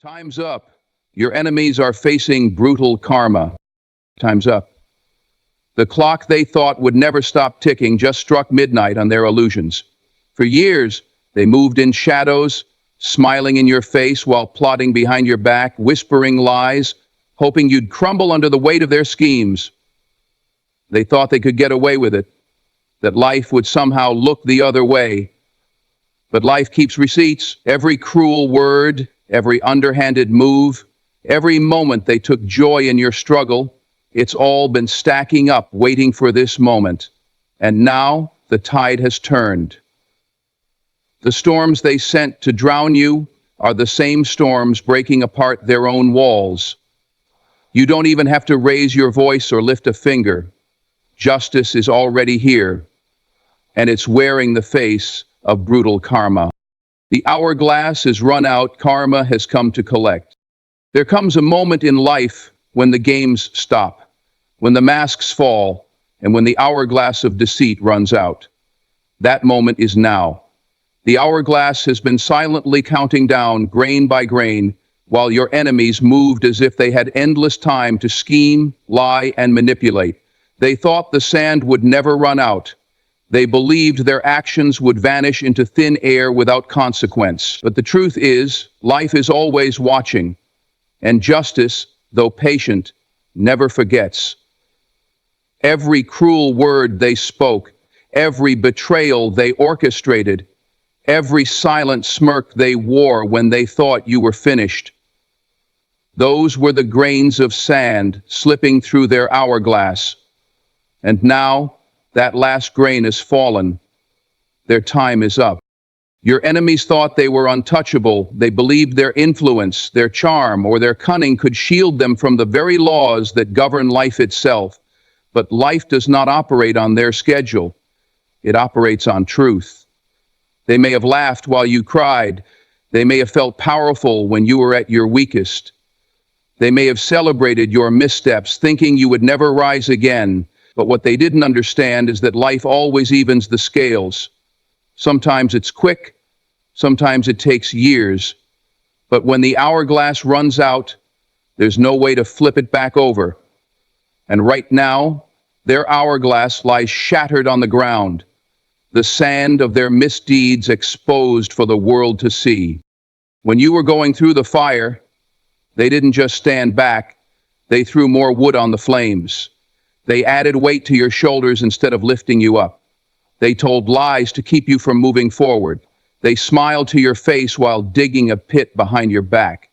Time's up. Your enemies are facing brutal karma. Time's up. The clock they thought would never stop ticking just struck midnight on their illusions. For years, they moved in shadows, smiling in your face while plotting behind your back, whispering lies, hoping you'd crumble under the weight of their schemes. They thought they could get away with it, that life would somehow look the other way. But life keeps receipts. Every cruel word, every underhanded move, every moment they took joy in your struggle, it's all been stacking up, waiting for this moment. And now the tide has turned. The storms they sent to drown you are the same storms breaking apart their own walls. You don't even have to raise your voice or lift a finger. Justice is already here, and it's wearing the face of brutal karma. The hourglass is run out, karma has come to collect. There comes a moment in life when the games stop, when the masks fall, and when the hourglass of deceit runs out. That moment is now. The hourglass has been silently counting down, grain by grain, while your enemies moved as if they had endless time to scheme, lie, and manipulate. They thought the sand would never run out. They believed their actions would vanish into thin air without consequence. But the truth is, life is always watching, and justice, though patient, never forgets. Every cruel word they spoke, every betrayal they orchestrated, every silent smirk they wore when they thought you were finished. Those were the grains of sand slipping through their hourglass. And now, that last grain has fallen. Their time is up. Your enemies thought they were untouchable. They believed their influence, their charm, or their cunning could shield them from the very laws that govern life itself. But life does not operate on their schedule. It operates on truth. They may have laughed while you cried. They may have felt powerful when you were at your weakest. They may have celebrated your missteps, thinking you would never rise again. But what they didn't understand is that life always evens the scales. Sometimes it's quick, sometimes it takes years. But when the hourglass runs out, there's no way to flip it back over. And right now, their hourglass lies shattered on the ground, the sand of their misdeeds exposed for the world to see. When you were going through the fire, they didn't just stand back, they threw more wood on the flames. They added weight to your shoulders instead of lifting you up. They told lies to keep you from moving forward. They smiled to your face while digging a pit behind your back.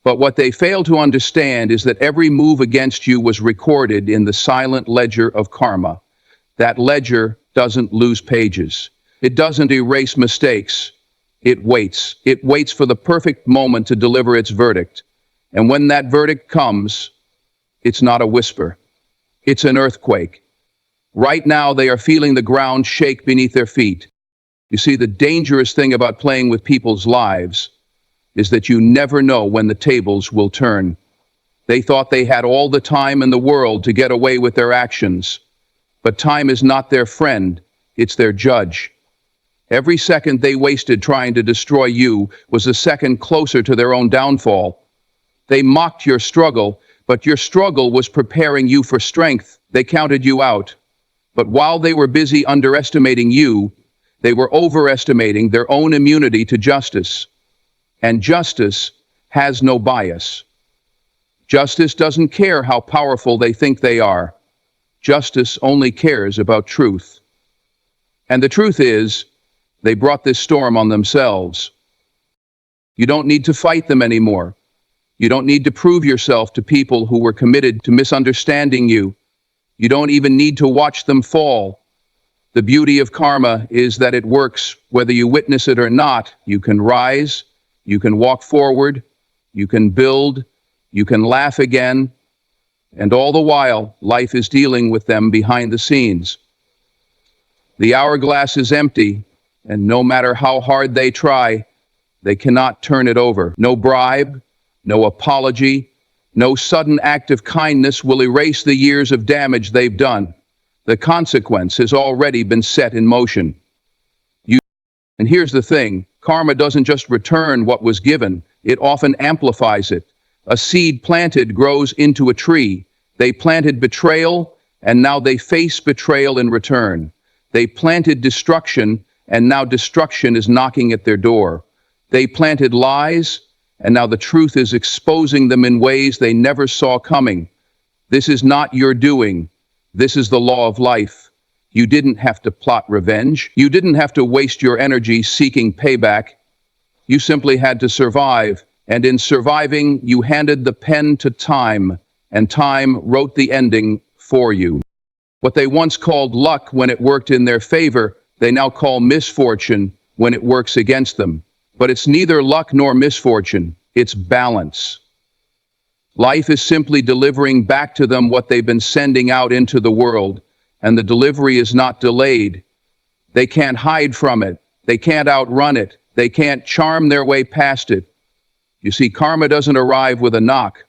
But what they failed to understand is that every move against you was recorded in the silent ledger of karma. That ledger doesn't lose pages. It doesn't erase mistakes. It waits. It waits for the perfect moment to deliver its verdict. And when that verdict comes, it's not a whisper. It's an earthquake. Right now, they are feeling the ground shake beneath their feet. You see, the dangerous thing about playing with people's lives is that you never know when the tables will turn. They thought they had all the time in the world to get away with their actions. But time is not their friend, it's their judge. Every second they wasted trying to destroy you was a second closer to their own downfall. They mocked your struggle, but your struggle was preparing you for strength. They counted you out. But while they were busy underestimating you, they were overestimating their own immunity to justice. And justice has no bias. Justice doesn't care how powerful they think they are. Justice only cares about truth. And the truth is, they brought this storm on themselves. You don't need to fight them anymore. You don't need to prove yourself to people who were committed to misunderstanding you. You don't even need to watch them fall. The beauty of karma is that it works whether you witness it or not. You can rise, you can walk forward, you can build, you can laugh again, and all the while, life is dealing with them behind the scenes. The hourglass is empty, and no matter how hard they try, they cannot turn it over. No bribe, no apology, no sudden act of kindness will erase the years of damage they've done. The consequence has already been set in motion. And here's the thing, karma doesn't just return what was given, it often amplifies it. A seed planted grows into a tree. They planted betrayal, and now they face betrayal in return. They planted destruction, and now destruction is knocking at their door. They planted lies, and now the truth is exposing them in ways they never saw coming. This is not your doing. This is the law of life. You didn't have to plot revenge. You didn't have to waste your energy seeking payback. You simply had to survive, and in surviving, you handed the pen to time, and time wrote the ending for you. What they once called luck when it worked in their favor, they now call misfortune when it works against them. But it's neither luck nor misfortune, it's balance. Life is simply delivering back to them what they've been sending out into the world, and the delivery is not delayed. They can't hide from it. They can't outrun it. They can't charm their way past it. You see, karma doesn't arrive with a knock.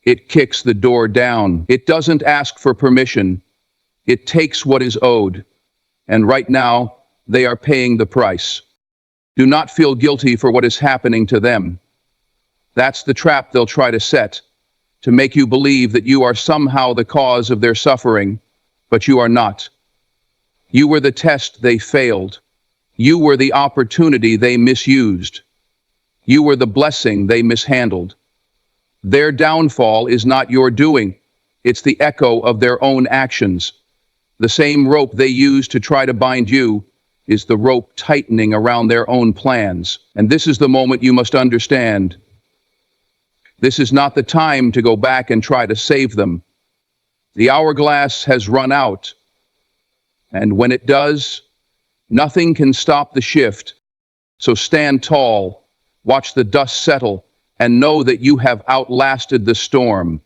It kicks the door down. It doesn't ask for permission. It takes what is owed. And right now, they are paying the price. Do not feel guilty for what is happening to them. That's the trap they'll try to set, to make you believe that you are somehow the cause of their suffering, but you are not. You were the test they failed. You were the opportunity they misused. You were the blessing they mishandled. Their downfall is not your doing. It's the echo of their own actions. The same rope they used to try to bind you is the rope tightening around their own plans. And this is the moment you must understand. This is not the time to go back and try to save them. The hourglass has run out. And when it does, nothing can stop the shift. So stand tall, watch the dust settle, and know that you have outlasted the storm.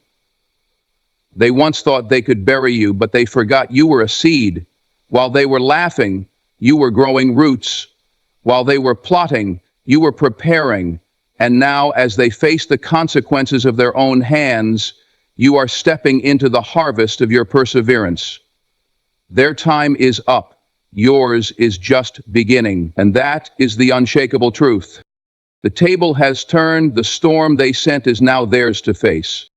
They once thought they could bury you, but they forgot you were a seed. While they were laughing, you were growing roots. While they were plotting, you were preparing. And now, as they face the consequences of their own hands, you are stepping into the harvest of your perseverance. Their time is up. Yours is just beginning. And that is the unshakable truth. The table has turned. The storm they sent is now theirs to face.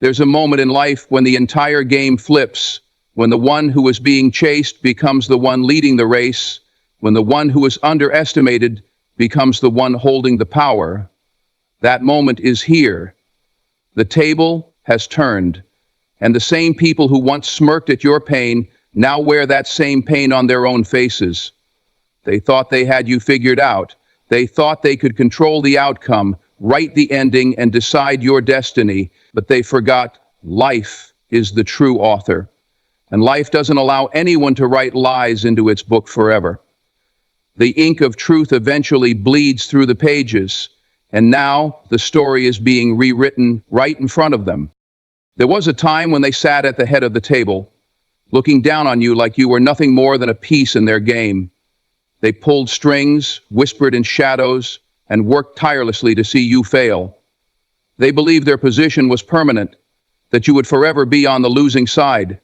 There's a moment in life when the entire game flips, when the one who is being chased becomes the one leading the race, when the one who is underestimated becomes the one holding the power. That moment is here. The table has turned, and the same people who once smirked at your pain now wear that same pain on their own faces. They thought they had you figured out. They thought they could control the outcome, write the ending, and decide your destiny, but they forgot life is the true author. And life doesn't allow anyone to write lies into its book forever. The ink of truth eventually bleeds through the pages, and now the story is being rewritten right in front of them. There was a time when they sat at the head of the table, looking down on you like you were nothing more than a piece in their game. They pulled strings, whispered in shadows, and worked tirelessly to see you fail. They believed their position was permanent, that you would forever be on the losing side.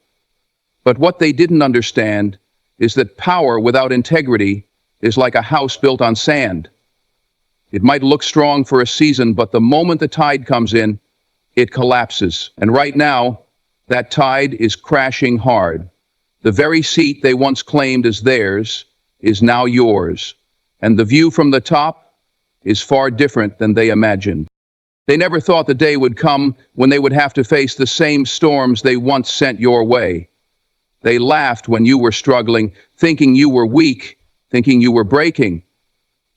But what they didn't understand is that power without integrity is like a house built on sand. It might look strong for a season, but the moment the tide comes in, it collapses. And right now, that tide is crashing hard. The very seat they once claimed as theirs is now yours. And the view from the top is far different than they imagined. They never thought the day would come when they would have to face the same storms they once sent your way. They laughed when you were struggling, thinking you were weak, thinking you were breaking.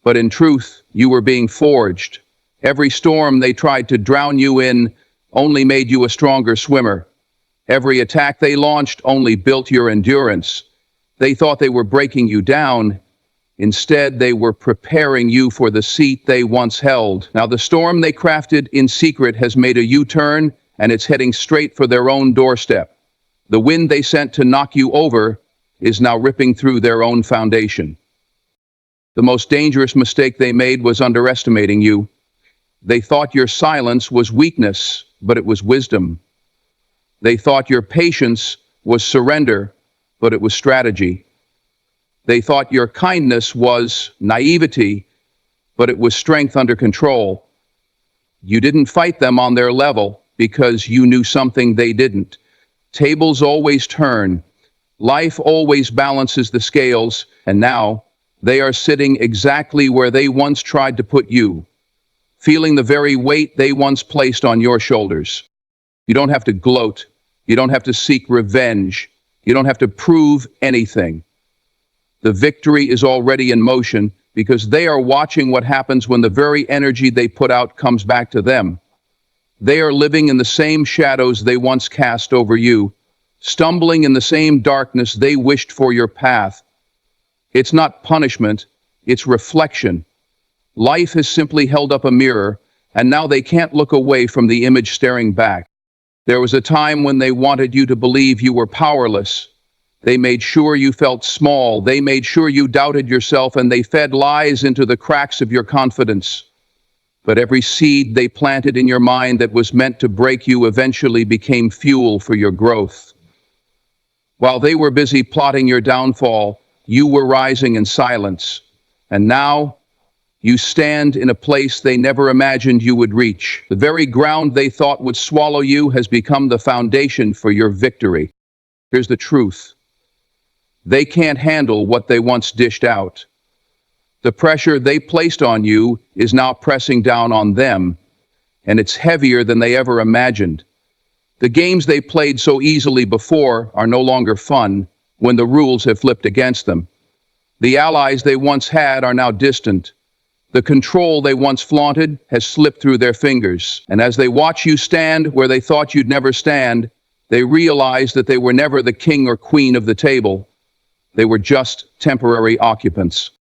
But in truth, you were being forged. Every storm they tried to drown you in only made you a stronger swimmer. Every attack they launched only built your endurance. They thought they were breaking you down. Instead, they were preparing you for the seat they once held. Now, the storm they crafted in secret has made a U-turn, and it's heading straight for their own doorstep. The wind they sent to knock you over is now ripping through their own foundation. The most dangerous mistake they made was underestimating you. They thought your silence was weakness, but it was wisdom. They thought your patience was surrender, but it was strategy. They thought your kindness was naivety, but it was strength under control. You didn't fight them on their level because you knew something they didn't. Tables always turn. Life always balances the scales, and now they are sitting exactly where they once tried to put you, feeling the very weight they once placed on your shoulders. You don't have to gloat. You don't have to seek revenge. You don't have to prove anything. The victory is already in motion because they are watching what happens when the very energy they put out comes back to them. They are living in the same shadows they once cast over you, stumbling in the same darkness they wished for your path. It's not punishment, it's reflection. Life has simply held up a mirror, and now they can't look away from the image staring back. There was a time when they wanted you to believe you were powerless. They made sure you felt small, they made sure you doubted yourself, and they fed lies into the cracks of your confidence. But every seed they planted in your mind that was meant to break you eventually became fuel for your growth. While they were busy plotting your downfall, you were rising in silence. And now, you stand in a place they never imagined you would reach. The very ground they thought would swallow you has become the foundation for your victory. Here's the truth. They can't handle what they once dished out. The pressure they placed on you is now pressing down on them, and it's heavier than they ever imagined. The games they played so easily before are no longer fun when the rules have flipped against them. The allies they once had are now distant. The control they once flaunted has slipped through their fingers, and as they watch you stand where they thought you'd never stand, they realize that they were never the king or queen of the table. They were just temporary occupants.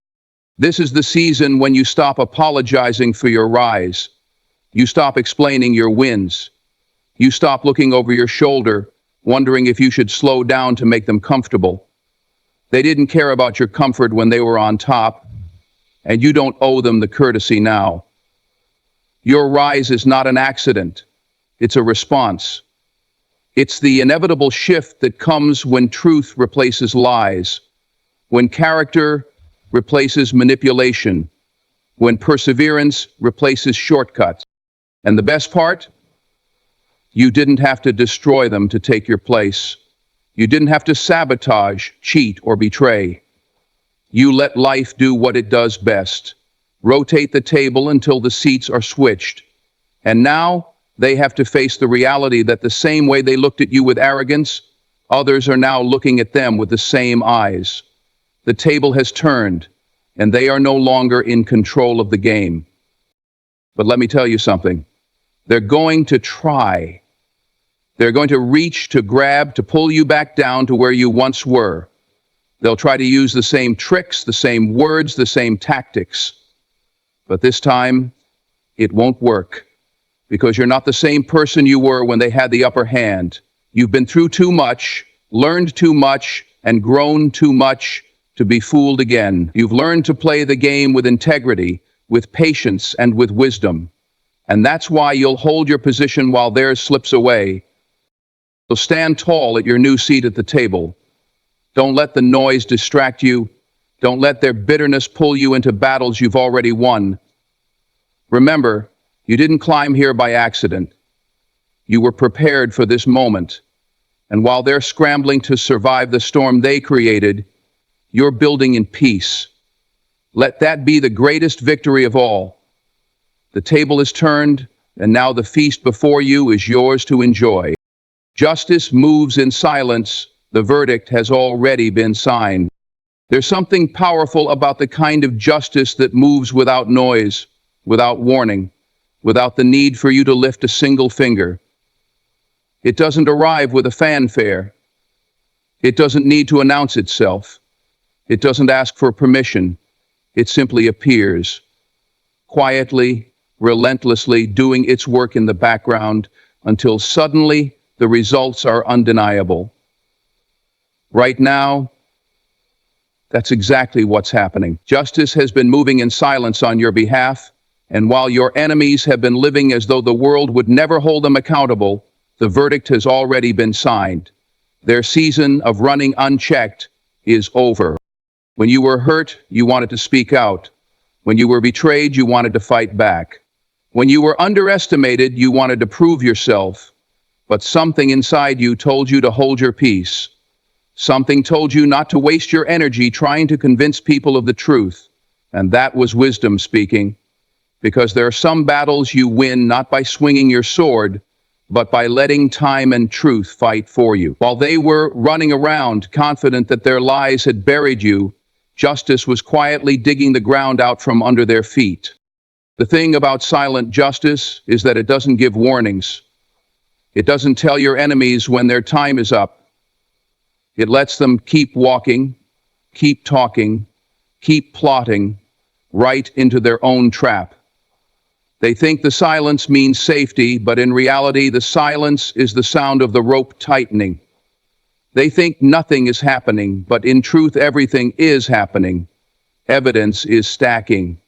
This is the season when you stop apologizing for your rise. You stop explaining your wins. You stop looking over your shoulder, wondering if you should slow down to make them comfortable. They didn't care about your comfort when they were on top, and you don't owe them the courtesy now. Your rise is not an accident. It's a response. It's the inevitable shift that comes when truth replaces lies, when character replaces manipulation, when perseverance replaces shortcuts. And the best part? You didn't have to destroy them to take your place. You didn't have to sabotage, cheat, or betray. You let life do what it does best. Rotate the table until the seats are switched. And now they have to face the reality that the same way they looked at you with arrogance, others are now looking at them with the same eyes. The table has turned, and they are no longer in control of the game. But let me tell you something. They're going to try. They're going to reach, to grab, to pull you back down to where you once were. They'll try to use the same tricks, the same words, the same tactics. But this time, it won't work, because you're not the same person you were when they had the upper hand. You've been through too much, learned too much, and grown too much to be fooled again. You've learned to play the game with integrity, with patience, and with wisdom. And that's why you'll hold your position while theirs slips away. So stand tall at your new seat at the table. Don't let the noise distract you. Don't let their bitterness pull you into battles you've already won. Remember, you didn't climb here by accident. You were prepared for this moment. And while they're scrambling to survive the storm they created, you're building in peace. Let that be the greatest victory of all. The table is turned, and now the feast before you is yours to enjoy. Justice moves in silence. The verdict has already been signed. There's something powerful about the kind of justice that moves without noise, without warning, without the need for you to lift a single finger. It doesn't arrive with a fanfare. It doesn't need to announce itself. It doesn't ask for permission. It simply appears, quietly, relentlessly, doing its work in the background until suddenly the results are undeniable. Right now, that's exactly what's happening. Justice has been moving in silence on your behalf, and while your enemies have been living as though the world would never hold them accountable, the verdict has already been signed. Their season of running unchecked is over. When you were hurt, you wanted to speak out. When you were betrayed, you wanted to fight back. When you were underestimated, you wanted to prove yourself. But something inside you told you to hold your peace. Something told you not to waste your energy trying to convince people of the truth. And that was wisdom speaking. Because there are some battles you win not by swinging your sword, but by letting time and truth fight for you. While they were running around, confident that their lies had buried you, justice was quietly digging the ground out from under their feet. The thing about silent justice is that it doesn't give warnings. It doesn't tell your enemies when their time is up. It lets them keep walking, keep talking, keep plotting, right into their own trap. They think the silence means safety, but in reality, the silence is the sound of the rope tightening. They think nothing is happening, but in truth, everything is happening. Evidence is stacking.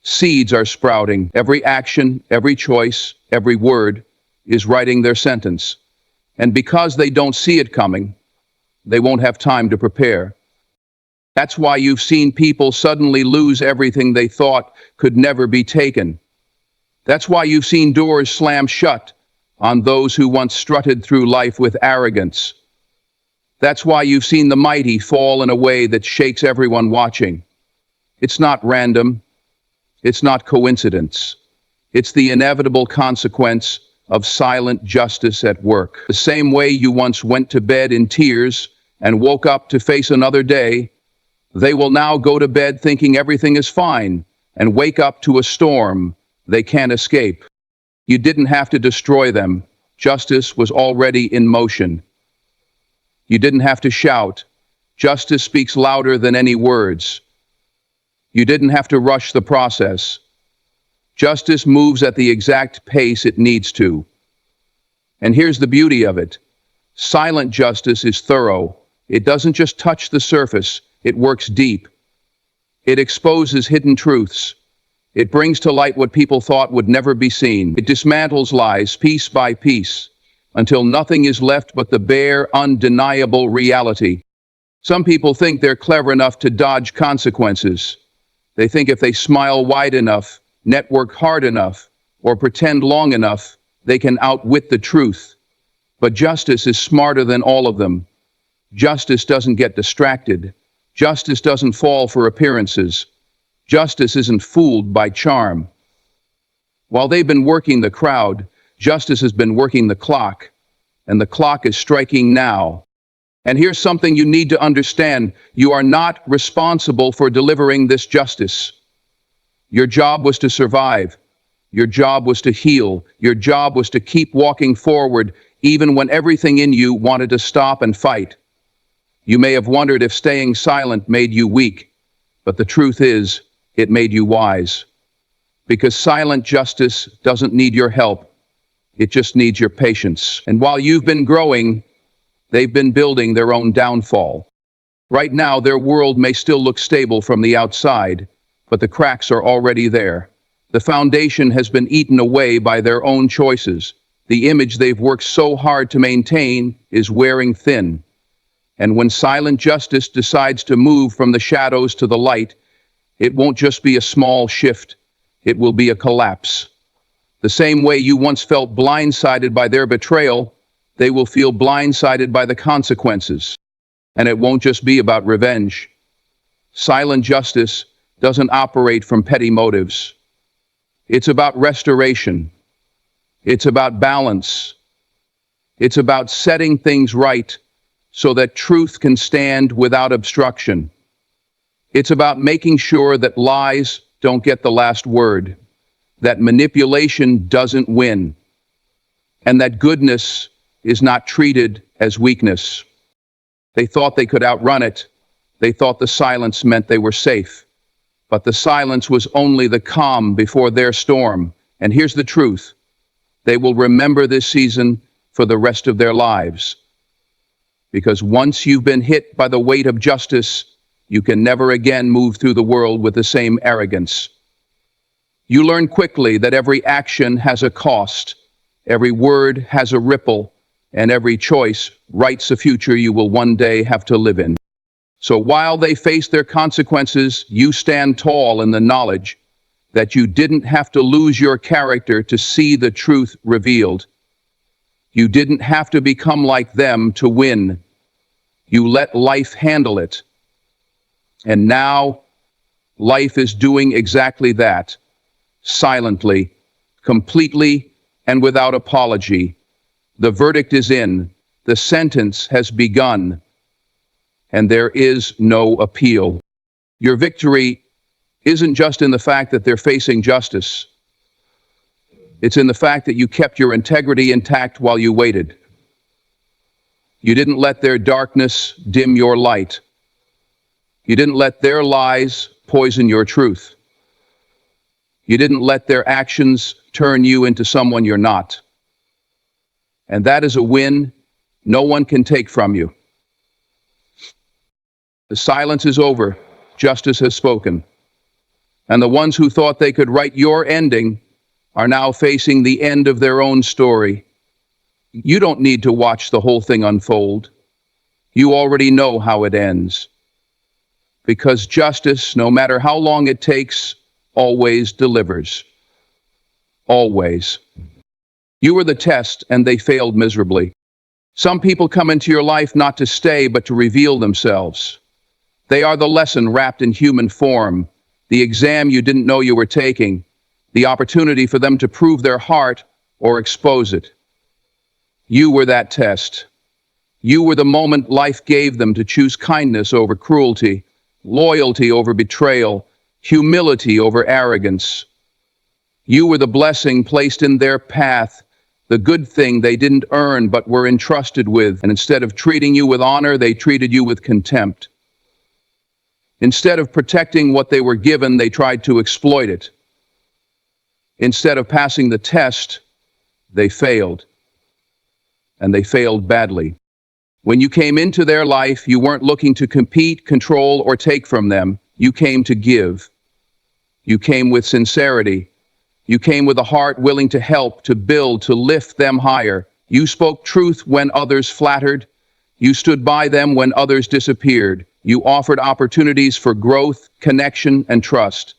Seeds are sprouting. Every action, every choice, every word is writing their sentence. And because they don't see it coming, they won't have time to prepare. That's why you've seen people suddenly lose everything they thought could never be taken. That's why you've seen doors slam shut on those who once strutted through life with arrogance. That's why you've seen the mighty fall in a way that shakes everyone watching. It's not random. It's not coincidence. It's the inevitable consequence of silent justice at work. The same way you once went to bed in tears and woke up to face another day, they will now go to bed thinking everything is fine and wake up to a storm they can't escape. You didn't have to destroy them. Justice was already in motion. You didn't have to shout. Justice speaks louder than any words. You didn't have to rush the process. Justice moves at the exact pace it needs to. And here's the beauty of it. Silent justice is thorough. It doesn't just touch the surface, it works deep. It exposes hidden truths. It brings to light what people thought would never be seen. It dismantles lies piece by piece until nothing is left but the bare, undeniable reality. Some people think they're clever enough to dodge consequences. They think if they smile wide enough, network hard enough, or pretend long enough, they can outwit the truth. But justice is smarter than all of them. Justice doesn't get distracted. Justice doesn't fall for appearances. Justice isn't fooled by charm. While they've been working the crowd, justice has been working the clock, and the clock is striking now. And here's something you need to understand. You are not responsible for delivering this justice. Your job was to survive. Your job was to heal. Your job was to keep walking forward, even when everything in you wanted to stop and fight. You may have wondered if staying silent made you weak, but the truth is, it made you wise. Because silent justice doesn't need your help. It just needs your patience. And while you've been growing, they've been building their own downfall. Right now, their world may still look stable from the outside, but the cracks are already there. The foundation has been eaten away by their own choices. The image they've worked so hard to maintain is wearing thin. And when silent justice decides to move from the shadows to the light, it won't just be a small shift, it will be a collapse. The same way you once felt blindsided by their betrayal, they will feel blindsided by the consequences. And it won't just be about revenge. Silent justice doesn't operate from petty motives. It's about restoration. It's about balance. It's about setting things right so that truth can stand without obstruction. It's about making sure that lies don't get the last word, that manipulation doesn't win, and that goodness is not treated as weakness. They thought they could outrun it. They thought the silence meant they were safe. But the silence was only the calm before their storm. And here's the truth. They will remember this season for the rest of their lives. Because once you've been hit by the weight of justice, you can never again move through the world with the same arrogance. You learn quickly that every action has a cost, every word has a ripple, and every choice writes a future you will one day have to live in. So while they face their consequences, you stand tall in the knowledge that you didn't have to lose your character to see the truth revealed. You didn't have to become like them to win. You let life handle it. And now, life is doing exactly that, silently, completely, and without apology. The verdict is in. The sentence has begun. And there is no appeal. Your victory isn't just in the fact that they're facing justice. It's in the fact that you kept your integrity intact while you waited. You didn't let their darkness dim your light. You didn't let their lies poison your truth. You didn't let their actions turn you into someone you're not. And that is a win no one can take from you. The silence is over. Justice has spoken. And the ones who thought they could write your ending are now facing the end of their own story. You don't need to watch the whole thing unfold. You already know how it ends. Because justice, no matter how long it takes, always delivers. Always. You were the test, and they failed miserably. Some people come into your life not to stay, but to reveal themselves. They are the lesson wrapped in human form, the exam you didn't know you were taking, the opportunity for them to prove their heart or expose it. You were that test. You were the moment life gave them to choose kindness over cruelty, loyalty over betrayal, humility over arrogance. You were the blessing placed in their path, the good thing they didn't earn but were entrusted with, and instead of treating you with honor, they treated you with contempt. Instead of protecting what they were given, they tried to exploit it. Instead of passing the test, they failed. And they failed badly. When you came into their life, you weren't looking to compete, control, or take from them. You came to give. You came with sincerity. You came with a heart willing to help, to build, to lift them higher. You spoke truth when others flattered. You stood by them when others disappeared. You offered opportunities for growth, connection, and trust.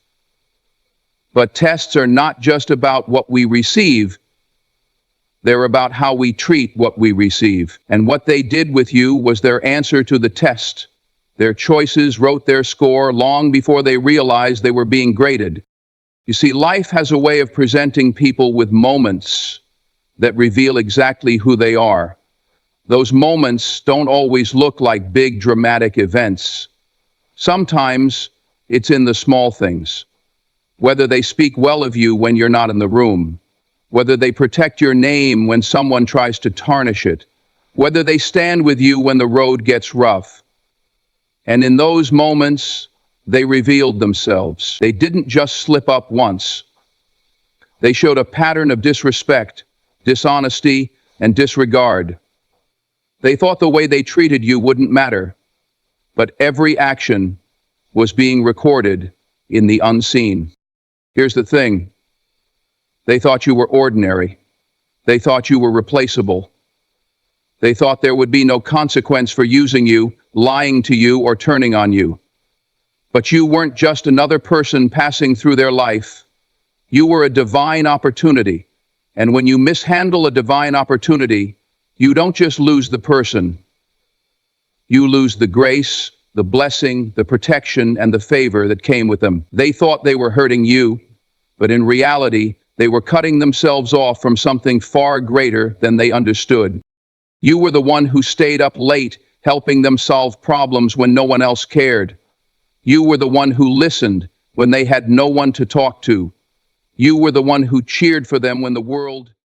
But tests are not just about what we receive. They're about how we treat what we receive. And what they did with you was their answer to the test. Their choices wrote their score long before they realized they were being graded. You see, life has a way of presenting people with moments that reveal exactly who they are. Those moments don't always look like big dramatic events. Sometimes it's in the small things. Whether they speak well of you when you're not in the room, whether they protect your name when someone tries to tarnish it, whether they stand with you when the road gets rough. And in those moments, they revealed themselves. They didn't just slip up once. They showed a pattern of disrespect, dishonesty, and disregard. They thought the way they treated you wouldn't matter, but every action was being recorded in the unseen. Here's the thing. They thought you were ordinary. They thought you were replaceable. They thought there would be no consequence for using you, lying to you, or turning on you. But you weren't just another person passing through their life. You were a divine opportunity. And when you mishandle a divine opportunity, you don't just lose the person. You lose the grace, the blessing, the protection, and the favor that came with them. They thought they were hurting you, but in reality, they were cutting themselves off from something far greater than they understood. You were the one who stayed up late, helping them solve problems when no one else cared. You were the one who listened when they had no one to talk to. You were the one who cheered for them when the world